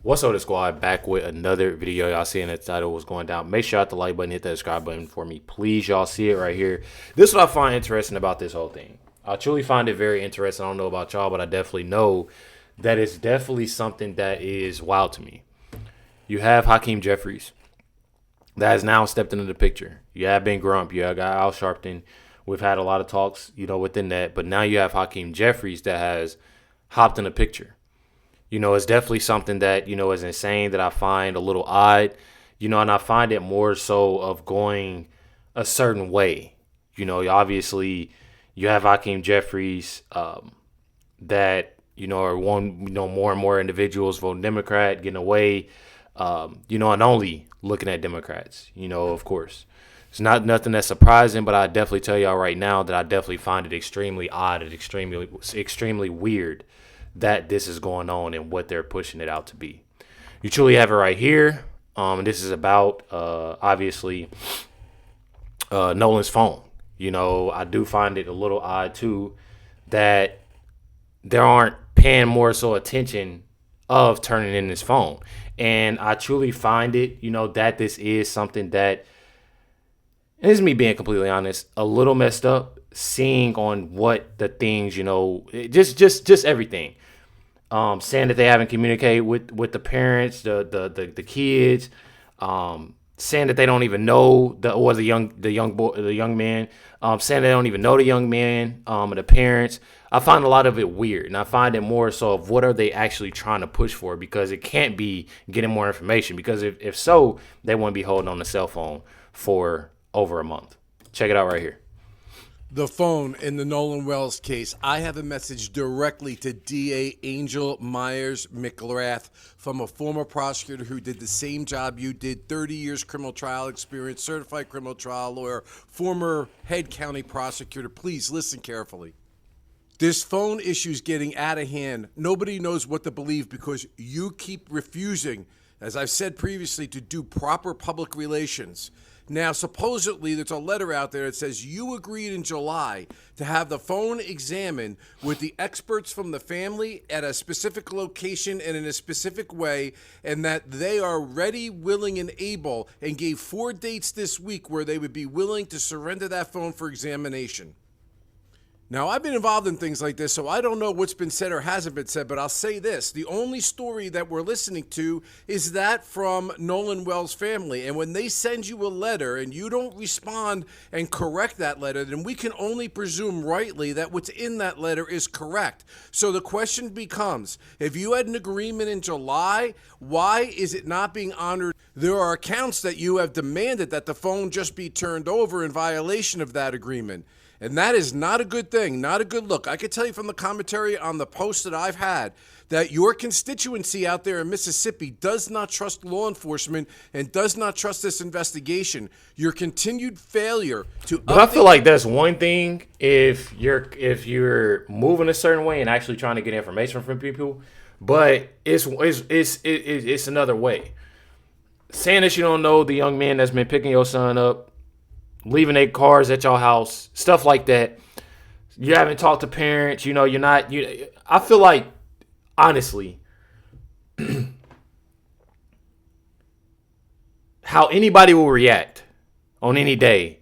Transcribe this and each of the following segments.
What's up, the squad? Back with another video. Y'all seeing the title was going down. Make sure you hit the like button, hit that subscribe button for me, please. Y'all see it right here. This is what I find interesting about this whole thing. I truly find it very interesting. I don't know about y'all, but I definitely know that it's definitely something that is wild to me. You have Hakeem Jeffries that has now stepped into the picture. You have Ben Grump. You have got Al Sharpton. We've had a lot of talks, within that. But now you have Hakeem Jeffries that has hopped in the picture. It's definitely something that, is insane, that I find a little odd, and I find it more so of going a certain way. Obviously you have Hakeem Jeffries that, are more and more individuals voting Democrat, getting away, and only looking at Democrats, of course. It's not nothing that's surprising, but I definitely tell y'all right now that I definitely find it extremely odd and extremely weird that this is going on and what they're pushing it out to be. You truly have it right here. This is about, obviously, Nolan's phone. I do find it a little odd, too, that they aren't paying more so attention of turning in his phone. And I truly find it, that this is something that, and this is me being completely honest, a little messed up, seeing on what the things, just everything. Saying that they haven't communicated with the parents, the kids, saying that they don't even know the young man, saying they don't even know the young man, and the parents. I find a lot of it weird, and I find it more so of what are they actually trying to push for, because it can't be getting more information, because if so, they wouldn't be holding on the cell phone for over a month. Check it out right here. The phone in the Nolan Wells case. I have a message directly to DA Angel Myers McGrath from a former prosecutor who did the same job you did, 30 years criminal trial experience, certified criminal trial lawyer, former head county prosecutor. Please listen carefully. This phone issue is getting out of hand. Nobody knows what to believe because you keep refusing, as I've said previously, to do proper public relations. Now, supposedly, there's a letter out there that says you agreed in July to have the phone examined with the experts from the family at a specific location and in a specific way, and that they are ready, willing, and able, and gave 4 dates this week where they would be willing to surrender that phone for examination. Now, I've been involved in things like this, so I don't know what's been said or hasn't been said, but I'll say this. The only story that we're listening to is that from Nolan Wells' family. And when they send you a letter and you don't respond and correct that letter, then we can only presume rightly that what's in that letter is correct. So the question becomes, if you had an agreement in July, why is it not being honored? There are accounts that you have demanded that the phone just be turned over in violation of that agreement. And that is not a good thing, not a good look. I can tell you from the commentary on the posts that I've had that your constituency out there in Mississippi does not trust law enforcement and does not trust this investigation. Your continued failure to But I feel like that's one thing if you're moving a certain way and actually trying to get information from people, but it's another way. Saying that you don't know the young man that's been picking your son up, leaving their cars at your house, stuff like that. You haven't talked to parents, you're not, I feel like, honestly, how anybody will react on any day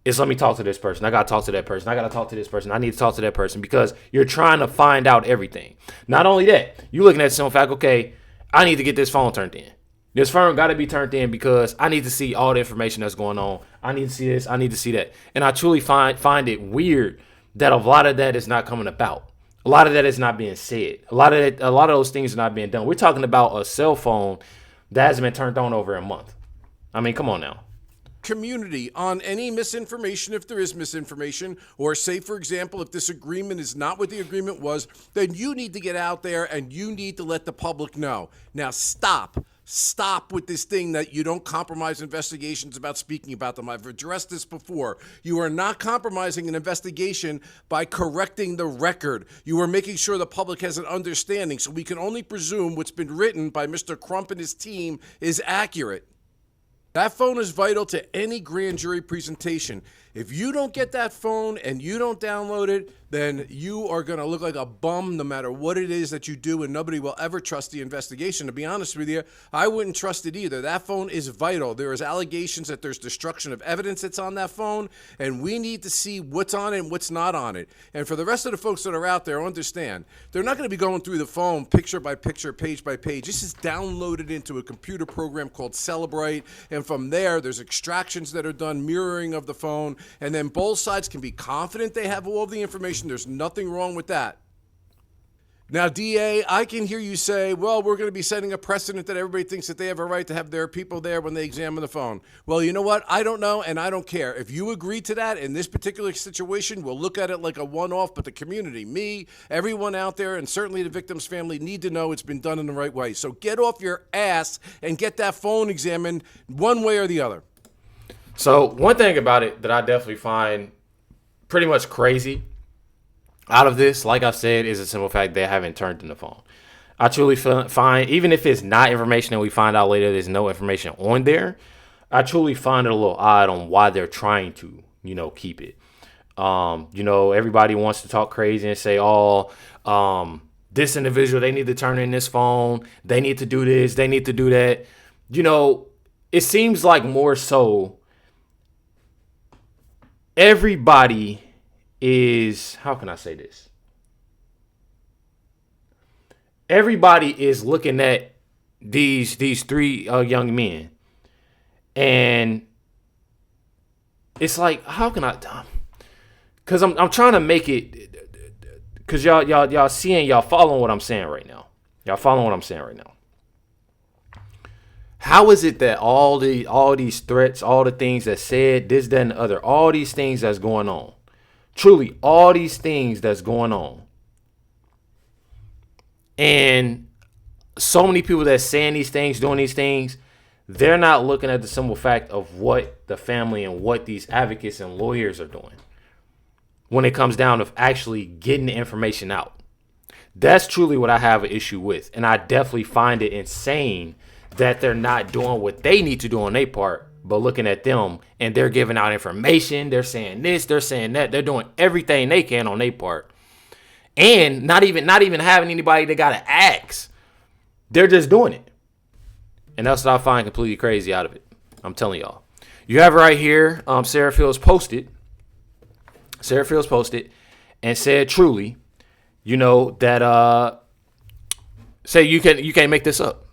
is, let me talk to this person. I got to talk to that person. I got to talk to this person. I need to talk to that person, because you're trying to find out everything. Not only that, you're looking at some fact, okay, I need to get this phone turned in. This phone got to be turned in because I need to see all the information that's going on. I need to see this. I need to see that. And I truly find it weird that a lot of that is not coming about. A lot of that is not being said. A lot of those things are not being done. We're talking about a cell phone that hasn't been turned on over a month. I mean, come on now. Community on any misinformation, if there is misinformation, or say, for example, if this agreement is not what the agreement was, then you need to get out there and you need to let the public know. Now, Stop with this thing that you don't compromise investigations about speaking about them. I've addressed this before. You are not compromising an investigation by correcting the record. You are making sure the public has an understanding, so we can only presume what's been written by Mr. Crump and his team is accurate. That phone is vital to any grand jury presentation. If you don't get that phone and you don't download it, then you are going to look like a bum no matter what it is that you do, and nobody will ever trust the investigation. To be honest with you, I wouldn't trust it either. That phone is vital. There is allegations that there's destruction of evidence that's on that phone, and we need to see what's on it and what's not on it. And for the rest of the folks that are out there, understand, they're not going to be going through the phone picture by picture, page by page. This is downloaded into a computer program called Celebrate, and from there, there's extractions that are done, mirroring of the phone, and then both sides can be confident they have all of the information. There's nothing wrong with that. Now, DA, I can hear you say, well, we're going to be setting a precedent that everybody thinks that they have a right to have their people there when they examine the phone. Well, you know what? I don't know, and I don't care. If you agree to that in this particular situation, we'll look at it like a one-off, but the community, me, everyone out there, and certainly the victim's family need to know it's been done in the right way. So get off your ass and get that phone examined one way or the other. So one thing about it that I definitely find pretty much crazy out of this, like I've said, is a simple fact they haven't turned in the phone. I truly find, even if it's not information that we find out later, there's no information on there, I truly find it a little odd on why they're trying to, keep it. Everybody wants to talk crazy and say, this individual, they need to turn in this phone. They need to do this. They need to do that. It seems like more so everybody is, how can I say this? Everybody is looking at these three young men, and it's like, how can I? Because I'm trying to make it, because y'all following what I'm saying right now. Y'all following what I'm saying right now. How is it that all these threats, all the things that said, this, that, and the other, all these things that's going on, truly all these things that's going on, and so many people that's saying these things, doing these things, they're not looking at the simple fact of what the family and what these advocates and lawyers are doing when it comes down to actually getting the information out. That's truly what I have an issue with, and I definitely find it insane that they're not doing what they need to do on their part, but looking at them and they're giving out information. They're saying this, they're saying that. They're doing everything they can on their part, and not even having anybody they gotta ask. They're just doing it, and that's what I find completely crazy out of it. I'm telling y'all. You have it right here. Sarah Fields posted and said truly, that say you can't make this up.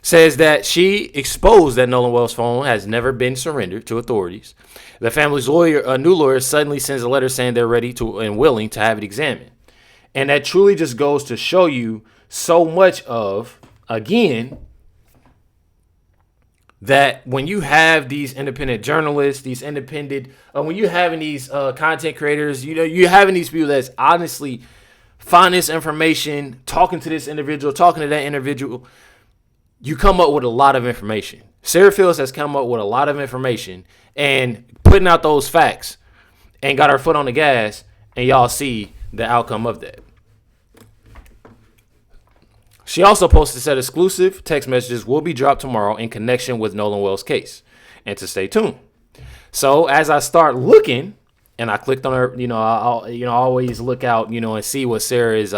Says that she exposed that Nolan Wells' phone has never been surrendered to authorities. The family's new lawyer suddenly sends a letter saying they're ready to and willing to have it examined. And that truly just goes to show you so much of, again, that when you have these independent journalists, when you having these content creators, you're having these people that's honestly find this information, talking to this individual, talking to that individual, you come up with a lot of information. Sarah Fields has come up with a lot of information and putting out those facts and got her foot on the gas, and y'all see the outcome of that. She also posted that exclusive text messages will be dropped tomorrow in connection with Nolan Wells' case, and to stay tuned. So as I start looking, and I clicked on her, I always look out, and see what Sarah is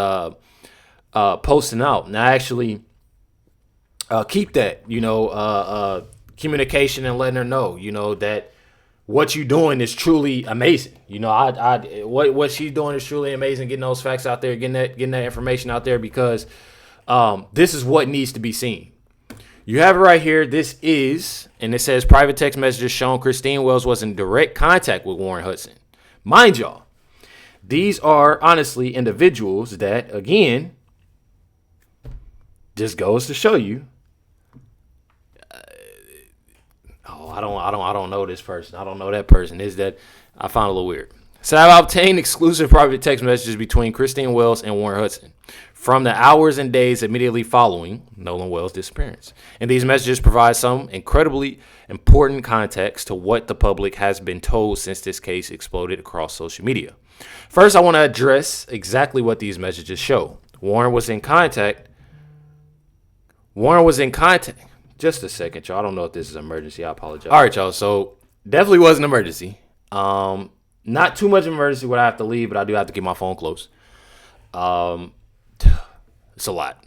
posting out. And I actually keep that, communication and letting her know, that what you're doing is truly amazing. What she's doing is truly amazing, getting those facts out there, getting that information out there, because this is what needs to be seen. You have it right here. This is, and it says private text messages shown Christine Wells was in direct contact with Warren Hudson. Mind y'all, these are honestly individuals that, again, just goes to show you, I don't know this person. I don't know that person. Is that I found a little weird. So I've obtained exclusive private text messages between Christine Wells and Warren Hudson from the hours and days immediately following Nolan Wells' disappearance. And these messages provide some incredibly important context to what the public has been told since this case exploded across social media. First, I want to address exactly what these messages show. Warren was in contact. Just a second, y'all. I don't know if this is an emergency. I apologize. All right, y'all. So definitely was an emergency. Not too much emergency where I have to leave, but I do have to keep my phone close. It's a lot,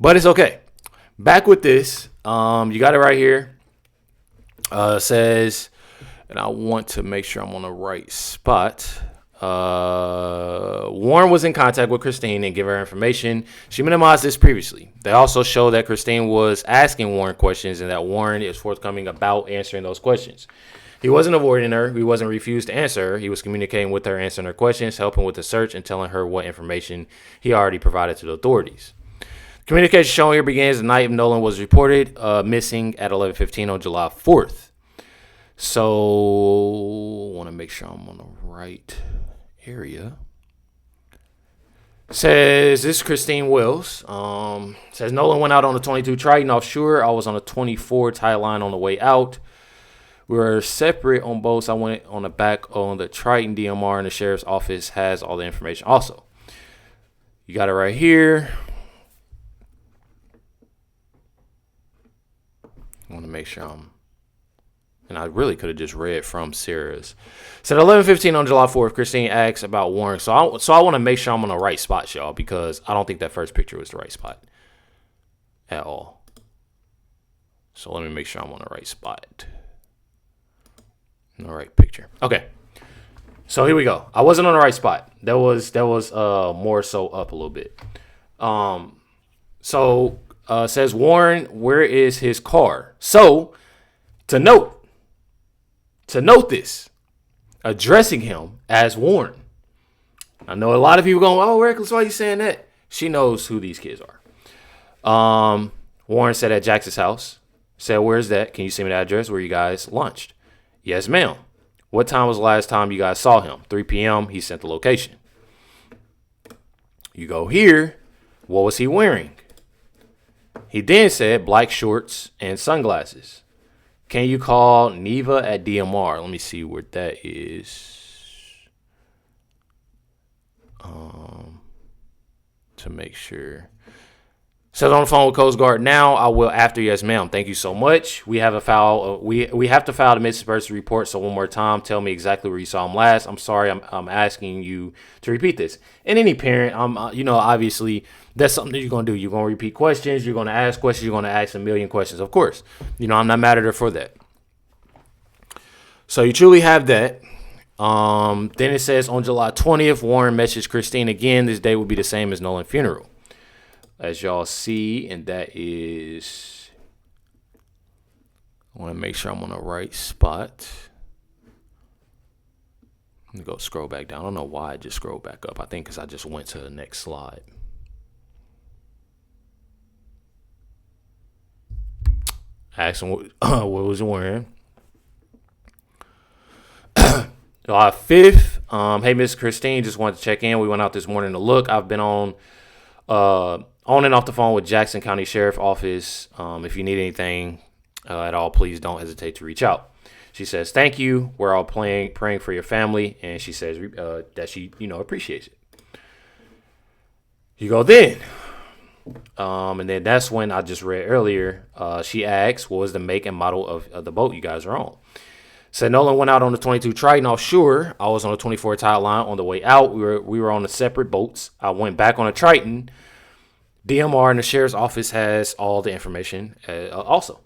but it's okay. Back with this. You got it right here. Says, and I want to make sure I'm on the right spot. Warren was in contact with Christine and gave her information. She minimized this previously. They also show that Christine was asking Warren questions and that Warren is forthcoming about answering those questions. He wasn't avoiding her. He wasn't refused to answer her. He was communicating with her, answering her questions, helping with the search, and telling her what information he already provided to the authorities. Communication shown here begins the night Nolan was reported missing at 11:15 on July 4th. So, I want to make sure I'm on the right area. Says, this is Christine Wills. Says, Nolan went out on the 22 Triton offshore. I was on the 24 tie line on the way out. We were separate on boats. I went on the back on the Triton DMR, and the sheriff's office has all the information also. You got it right here. I want to make sure and I really could have just read from Sarah's. Said 11:15 on July 4th, Christine asks about Warren. So I want to make sure I'm on the right spot, y'all, because I don't think that first picture was the right spot at all. So let me make sure I'm on the right spot. The right picture. Okay. So here we go. I wasn't on the right spot. That was more so up a little bit. Says Warren, where is his car? So to note this, addressing him as Warren. I know a lot of people going, oh, Recklezz, why are you saying that? She knows who these kids are. Warren said at Jax's house. Said, where's that? Can you send me the address where you guys lunched? Yes, ma'am. What time was the last time you guys saw him? 3 p.m. He sent the location. You go here. What was he wearing? He then said black shorts and sunglasses. Can you call Neva at DMR? Let me see where that is. To make sure. Says on the phone with Coast Guard now. I will after. Yes, ma'am. Thank you so much. We have a file. We have to file the missing person report. So one more time, tell me exactly where you saw him last. I'm sorry. I'm asking you to repeat this. And any parent, obviously that's something that you're gonna do. You're gonna repeat questions. You're gonna ask questions. You're gonna ask a million questions. Of course, I'm not mad at her for that. So you truly have that. Then it says on July 20th, Warren messaged Christine again. This day will be the same as Nolan's funeral. As y'all see, and that is, I want to make sure I'm on the right spot. Let me go scroll back down. I don't know why I just scrolled back up. I think because I just went to the next slide. Asked him what was he wearing. July 5th. Hey, Miss Christine, just wanted to check in. We went out this morning to look. I've been on and off the phone with Jackson County Sheriff Office. If you need anything at all, please don't hesitate to reach out. She says, thank you. We're all praying for your family. And she says that she, appreciates it. You go then. And then that's when I just read earlier. She asks, what was the make and model of the boat you guys are on? Said Nolan went out on the 22 Triton offshore. I was on the 24 tide line on the way out. We were on the separate boats. I went back on a Triton. DMR and the sheriff's office has all the information also.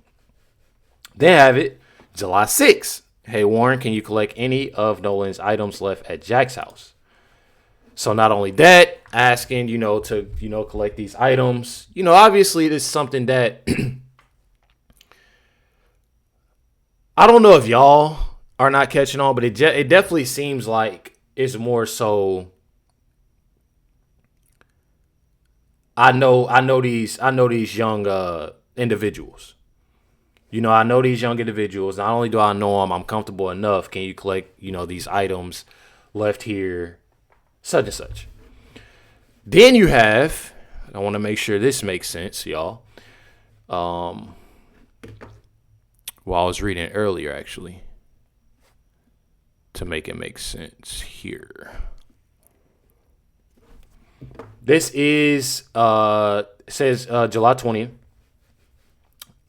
They have it. July 6th. Hey, Warren, can you collect any of Nolan's items left at Jack's house? So not only that, asking, to, collect these items. Obviously this is something that I don't know if y'all are not catching on, but it definitely seems like it's more so. I know these young individuals. I know these young individuals. Not only do I know them, I'm comfortable enough. Can you collect, these items left here, such and such. Then you have, I want to make sure this makes sense, y'all. Well, I was reading it earlier, actually, to make it make sense here. This is, says July 20th.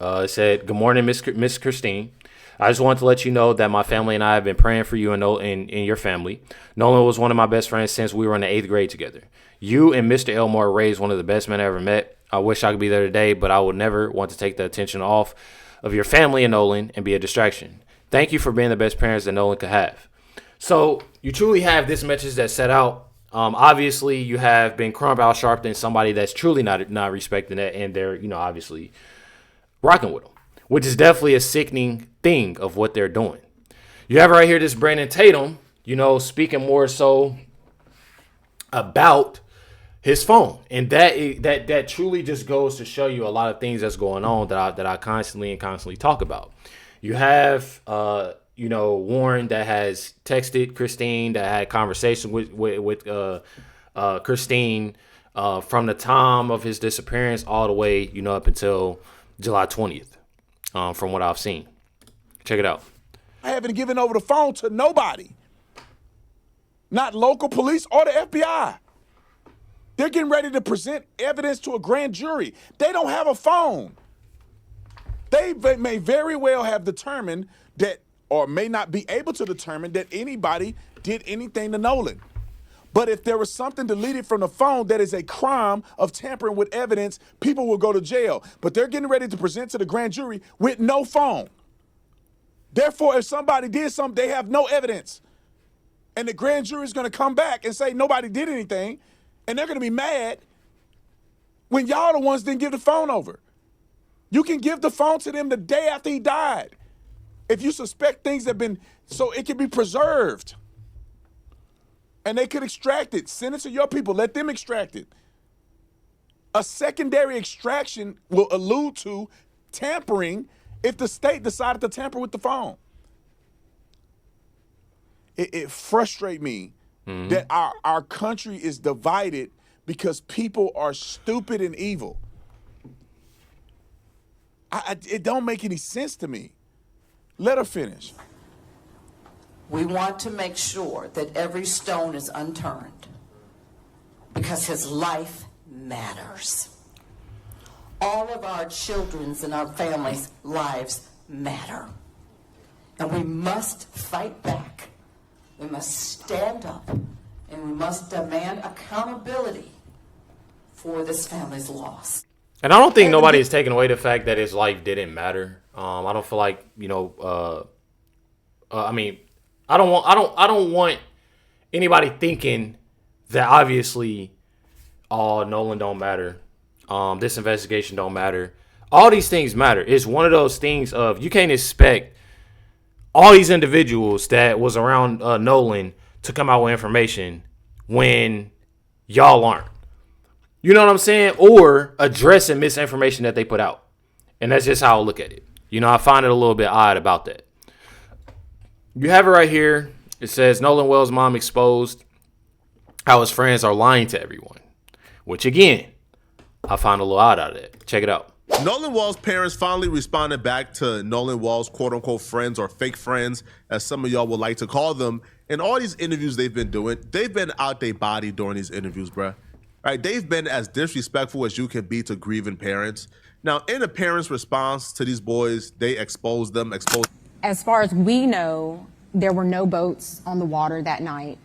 It said, good morning, Miss Christine. I just want to let you know that my family and I have been praying for you and your family. Nolan was one of my best friends since we were in the 8th grade together. You and Mr. Elmore raised one of the best men I ever met. I wish I could be there today, but I would never want to take the attention off of your family and Nolan and be a distraction. Thank you for being the best parents that Nolan could have. So you truly have this message that's set out. Obviously, you have been crumb out sharp than somebody that's truly not respecting that, and they're obviously rocking with them, which is definitely a sickening thing of what they're doing. You have right here this Brandon Tatum, speaking more so about his phone, and that truly just goes to show you a lot of things that's going on that I constantly talk about. You have Warren that has texted Christine, that had conversation with Christine from the time of his disappearance all the way up until July 20th, from what I've seen. Check it out. I haven't given over the phone to nobody, not local police or the FBI. They're getting ready to present evidence to a grand jury. They don't have a phone. They may very well have determined that, or may not be able to determine that anybody did anything to Nolan. But if there was something deleted from the phone that is a crime of tampering with evidence, people will go to jail. But they're getting ready to present to the grand jury with no phone. Therefore, if somebody did something, they have no evidence. And the grand jury is going to come back and say nobody did anything. And they're going to be mad when y'all the ones didn't give the phone over. You can give the phone to them the day after he died. If you suspect things have been, so it can be preserved. And they could extract it. Send it to your people. Let them extract it. A secondary extraction will allude to tampering if the state decided to tamper with the phone. It frustrates me that our country is divided because people are stupid and evil. It don't make any sense to me. Let her finish. We want to make sure that every stone is unturned because his life matters. All of our children's and our families' lives matter. And we must fight back. We must stand up and we must demand accountability for this family's loss. And I don't think nobody is taking away the fact that his life didn't matter. I don't feel like, I don't want anybody thinking that obviously, Nolan don't matter. This investigation don't matter. All these things matter. It's one of those things of you can't expect all these individuals that was around Nolan to come out with information when y'all aren't. You know what I'm saying? Or addressing misinformation that they put out. And that's just how I look at it. I find it a little bit odd about that. You have it right here. It says Nolan Wells' mom exposed how his friends are lying to everyone. Which, again, I find a little odd out of that. Check it out. Nolan Wells' parents finally responded back to Nolan Wells' quote-unquote friends, or fake friends, as some of y'all would like to call them. In all these interviews they've been doing, they've been out their body during these interviews, bruh. Right? They've been as disrespectful as you can be to grieving parents. Now, in the parents' response to these boys, they exposed them. As far as we know, there were no boats on the water that night.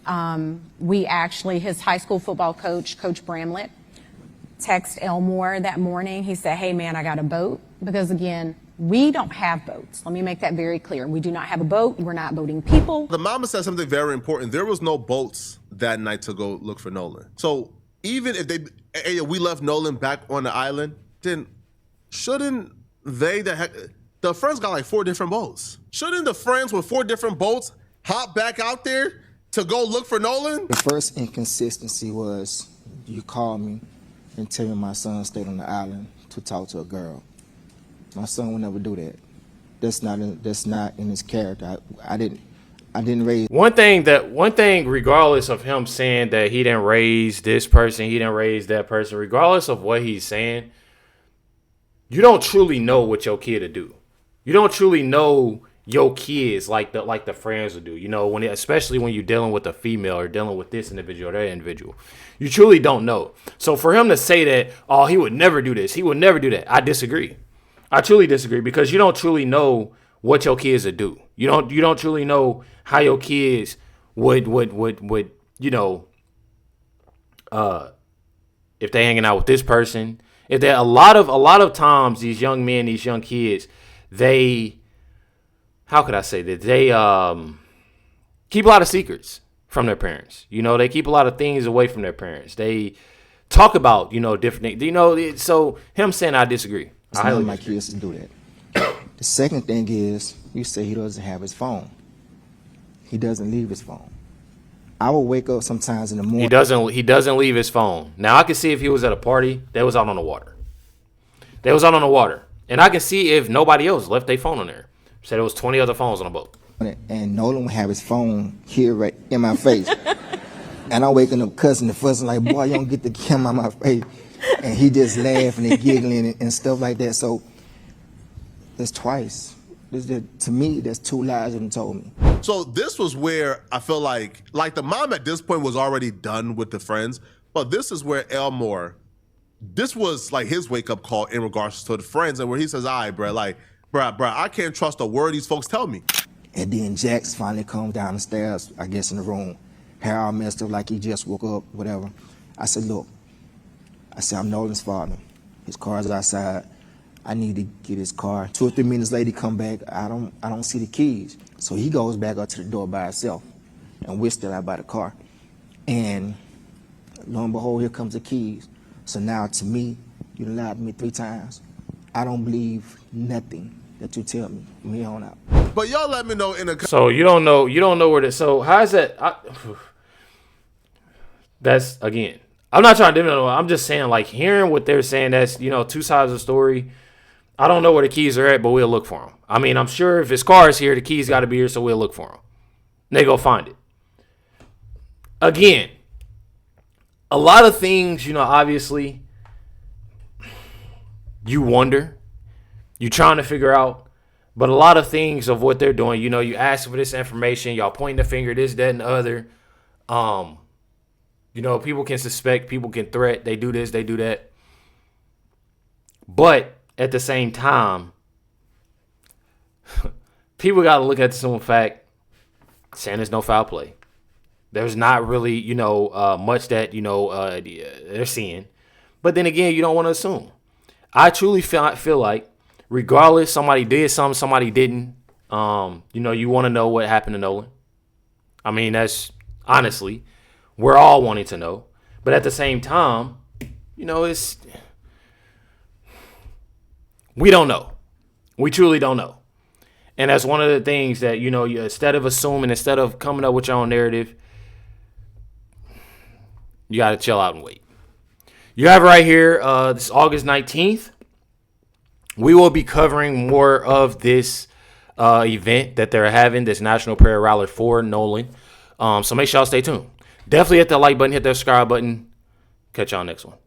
His high school football coach, Coach Bramlett, text Elmore that morning. He said, hey, man, I got a boat. Because, again, we don't have boats. Let me make that very clear. We do not have a boat. We're not boating people. The mama said something very important. There was no boats that night to go look for Nolan. So even if we left Nolan back on the island, then shouldn't the friends got like 4 different boats. Shouldn't the friends with 4 different boats hop back out there to go look for Nolan? The first inconsistency was you called me and tell me my son stayed on the island to talk to a girl. My son would never do that. That's not in his character. I didn't raise. One thing, regardless of him saying that he didn't raise this person, he didn't raise that person, regardless of what he's saying, you don't truly know what your kid will do. You don't truly know your kids like the friends will do. Especially when you're dealing with a female or dealing with this individual or that individual. You truly don't know. So for him to say that, he would never do this, he would never do that, I disagree. I truly disagree, because you don't truly know what your kids would do. You don't truly know how your kids would you know, if they hanging out with this person. If they a lot of times these young men, these young kids, they, how could I say that, they keep a lot of secrets from their parents. You know, they keep a lot of things away from their parents. They talk about, you know, different things. You know, so him saying I disagree. I don't like kids to do that. The second thing is, you say he doesn't have his phone. He doesn't leave his phone. I will wake up sometimes in the morning. He doesn't leave his phone. Now I can see if he was at a party, they was out on the water. They was out on the water. And I can see if nobody else left their phone on there. Said there was 20 other phones on the boat. And Nolan would have his phone here right in my face. And I'm waking up cussing and fussing like, boy, you don't get the camera on my face. And he just laughing and giggling and stuff like that. So that's twice. To me, that's 2 lies that he told me. So this was where I feel like the mom at this point was already done with the friends, but this is where Elmore, this was like his wake-up call in regards to the friends, and where he says, all right, bro, like, bro, I can't trust a word these folks tell me. And then Jax finally comes down the stairs, I guess, in the room. Hair all messed up like he just woke up, whatever. I said, look, I'm Nolan's father. His car's outside. I need to get his car. 2 or 3 minutes later, he come back. I don't see the keys. So he goes back up to the door by himself, and we're still out by the car. And lo and behold, here comes the keys. So now, to me, you lied to me 3 times. I don't believe nothing that you tell me from here on out. But y'all let me know in the. So you don't know where to. So how is that? That's again. I'm not trying to. I'm just saying, like, hearing what they're saying. That's, you know, 2 sides of the story. I don't know where the keys are at, but we'll look for them. I mean, I'm sure if his car is here, the keys got to be here, so we'll look for them. They go find it. Again, a lot of things, you know, obviously, you wonder. You're trying to figure out. But a lot of things of what they're doing, you know, you ask for this information, y'all pointing the finger, this, that, and the other. You know, people can suspect, people can threat, they do this, they do that. But at the same time, people got to look at the simple fact, saying there's no foul play. There's not really, you know, much that, you know, they're seeing. But then again, you don't want to assume. I truly feel like, regardless, somebody did something, somebody didn't, you know, you want to know what happened to Nolan. I mean, that's, honestly, we're all wanting to know. But at the same time, you know, we don't know. We truly don't know. And that's one of the things that, you know, instead of assuming, instead of coming up with your own narrative, you got to chill out and wait. You have right here, this August 19th. We will be covering more of this event that they're having, this National Prayer Rally for Nolan. So make sure y'all stay tuned. Definitely hit that like button, hit that subscribe button. Catch y'all next one.